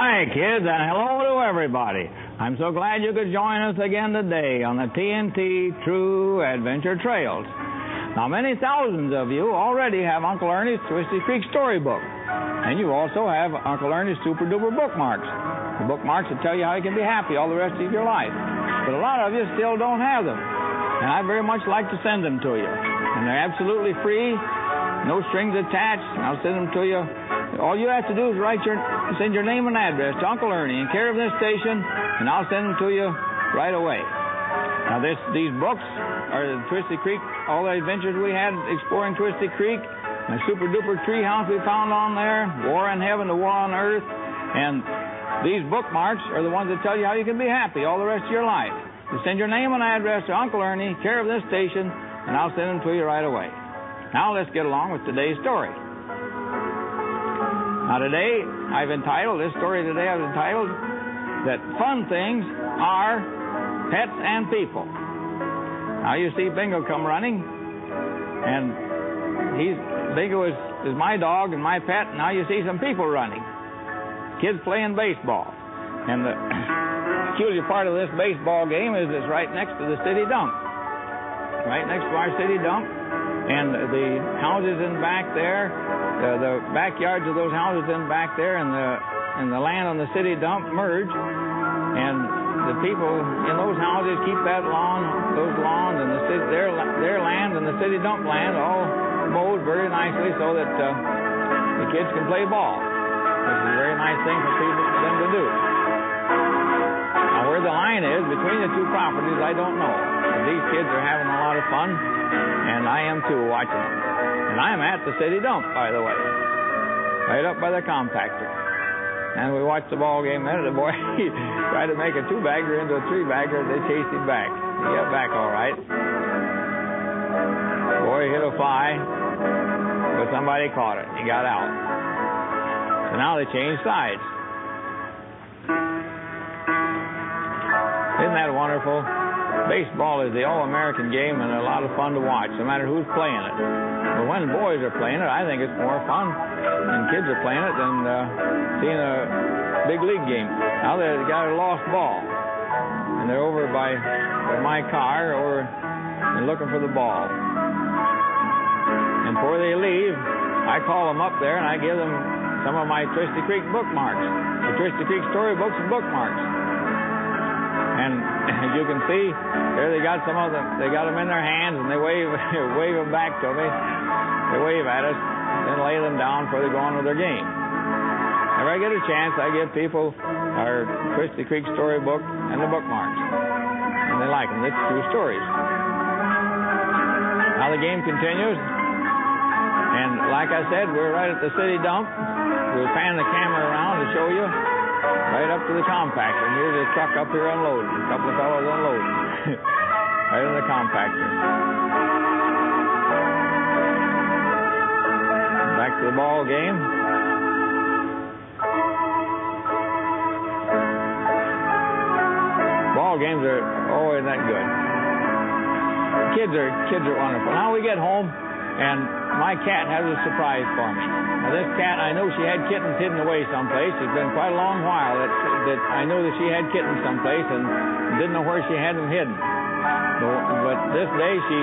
Hi, kids, and hello to everybody. I'm so glad you could join us again today on the TNT True Adventure Trails. Now, many thousands of you already have Uncle Ernie's Twisty Creek storybook, and you also have Uncle Ernie's Super Duper bookmarks. The bookmarks that tell you how you can be happy all the rest of your life. But a lot of you still don't have them, and I'd very much like to send them to you. And they're absolutely free, no strings attached, and I'll send them to you. All you have to do is send your name and address to Uncle Ernie in care of this station, and I'll send them to you right away. Now, these books are the Twisty Creek, all the adventures we had exploring Twisty Creek, the Super Duper tree house we found on there, War in Heaven, the War on Earth, and these bookmarks are the ones that tell you how you can be happy all the rest of your life. You send your name and address to Uncle Ernie, care of this station, and I'll send them to you right away. Now, let's get along with today's story. Now, this story today I've entitled that fun things are pets and people. Now, you see Bingo come running, and Bingo is my dog and my pet, and now you see some people running. Kids playing baseball. And the peculiar part of this baseball game is it's right next to the city dump. Right next to our city dump. And the houses in back there, the backyards of those houses in back there and the land on the city dump merge. And the people in those houses keep those lawns and their land and the city dump land all mowed very nicely so that the kids can play ball. Which is a very nice thing for them to do. Now, where the line is between the two properties, I don't know. But these kids are having a lot of fun, and I am too, watching them. And I'm at the city dump, by the way, right up by the compactor. And we watched the ball game there. The boy he tried to make a two-bagger into a three-bagger. They chased him back. He got back all right. The boy hit a fly, but somebody caught it. He got out. So now they changed sides. Isn't that wonderful? Baseball is the all-American game and a lot of fun to watch, no matter who's playing it. But when boys are playing it, I think it's more fun when kids are playing it than seeing a big league game. Now they've got a lost ball, and they're over by my car and looking for the ball. And before they leave, I call them up there and I give them some of my Twisty Creek bookmarks, the Twisty Creek storybooks and bookmarks. And as you can see, there they got some of them. They got them in their hands, and they wave them back to me. They wave at us, then lay them down before they go on with their game. If I get a chance, I give people our Twisty Creek storybook and the bookmarks. And they like them. It's true stories. Now the game continues. And like I said, we're right at the city dump. We'll pan the camera around to show you right up to the compactor. And here's a truck up here unloading. A couple of fellows unloading. Right in the compactor. Back to the ball game. Ball games are always that good. Kids are wonderful. Now we get home, and my cat has a surprise for me. Now, this cat, I know she had kittens hidden away someplace. It's been quite a long while that I knew that she had kittens someplace and didn't know where she had them hidden. But this day, she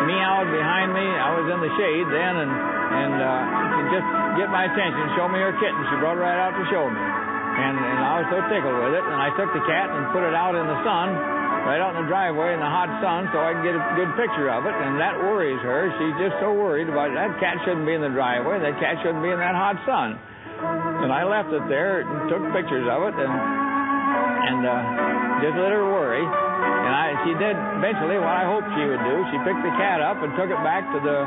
meowed behind me. I was in the shade then, and she just get my attention, show me her kitten. She brought it right out to show me. And I was so tickled with it, and I took the cat and put it out in the sun, right out in the driveway in the hot sun, so I could get a good picture of it, and that worries her. She's just so worried about it. That cat shouldn't be in the driveway. That cat shouldn't be in that hot sun. And I left it there and took pictures of it, and just let her worry. And she did eventually what I hoped she would do. She picked the cat up and took it back to the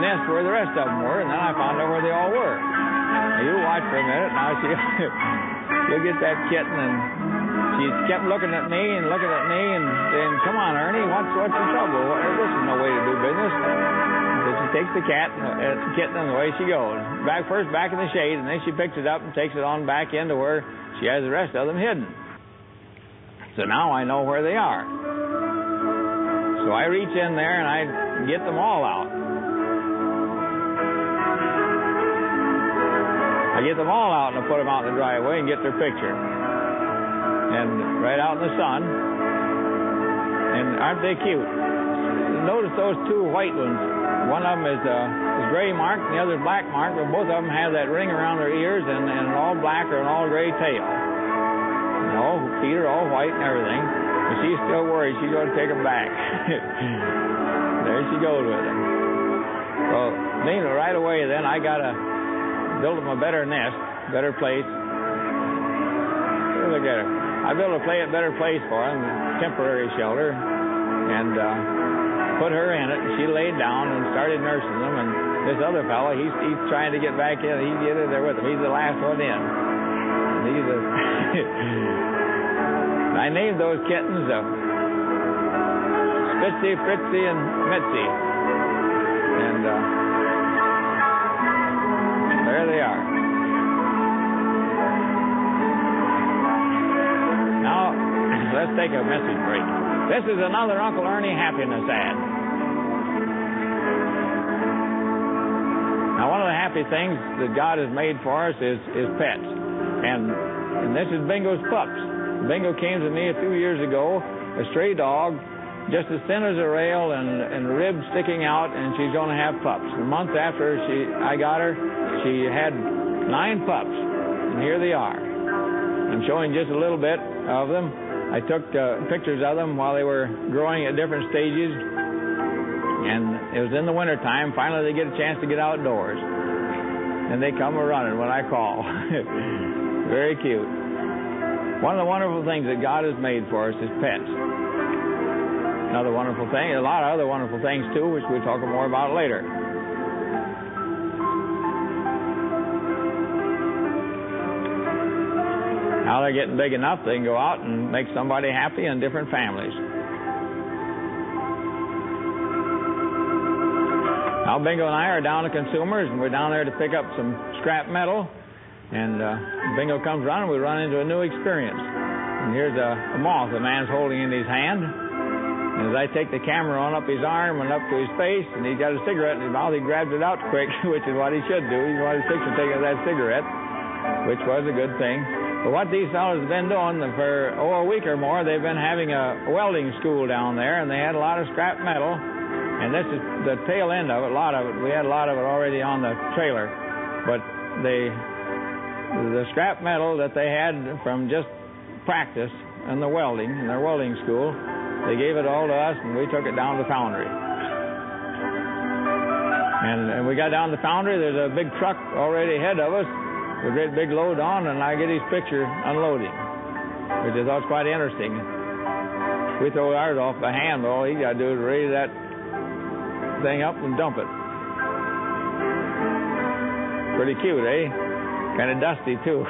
nest where the rest of them were, and then I found out where they all were. Now, you watch for a minute. Now she'll get that kitten, and she kept looking at me and saying, "Come on, Ernie, what's the trouble? This is no way to do business." So she takes the kitten, and away she goes. First back in the shade, and then she picks it up and takes it on back into where she has the rest of them hidden. So now I know where they are. So I reach in there and I get them all out. I get them all out and I put them out in the driveway and get their picture. And right out in the sun. And aren't they cute? Notice those two white ones. One of them is gray marked and the other is black marked, but both of them have that ring around their ears and an all black or an all gray tail. And all feet are all white and everything. But she's still worried. She's going to take them back. There she goes with it. Well, meanwhile, right away then, I got to build them a better nest, better place. Look at her. I built a better place for them, temporary shelter, and put her in it. And she laid down and started nursing them. And this other fellow, he's trying to get back in. He's in there with them. He's the last one in. And he's I named those kittens Spitzy, Fritzy, and Mitzi. And there they are. Now, let's take a message break. This is another Uncle Ernie happiness ad. Now, one of the happy things that God has made for us is pets. And this is Bingo's pups. Bingo came to me a few years ago, a stray dog, just as thin as a rail and ribs sticking out, and she's going to have pups. A month after I got her, she had 9 pups, and here they are. I'm showing just a little bit of them. I took pictures of them while they were growing at different stages, and it was in the wintertime. Finally, they get a chance to get outdoors, and they come running when I call. Very cute. One of the wonderful things that God has made for us is pets. Another wonderful thing, a lot of other wonderful things too, which we'll talk more about later. Now they're getting big enough, they can go out and make somebody happy in different families. Now Bingo and I are down to Consumers, and we're down there to pick up some scrap metal. And Bingo comes running, we run into a new experience. And here's a moth the man's holding in his hand. And as I take the camera on up his arm and up to his face, and he's got a cigarette in his mouth, he grabs it out quick, which is what he should do. He's wanted to take that cigarette, which was a good thing. But what these fellows have been doing for a week or more, they've been having a welding school down there, and they had a lot of scrap metal. And this is the tail end of it, a lot of it. We had a lot of it already on the trailer. But the scrap metal that they had from just practice in their welding school, they gave it all to us, and we took it down to the foundry. And we got down to the foundry. There's a big truck already ahead of us, with a great big load on, and I get his picture unloading, which I thought was quite interesting. We throw ours off by hand, but all he got to do is raise that thing up and dump it. Pretty cute, eh? Kind of dusty, too.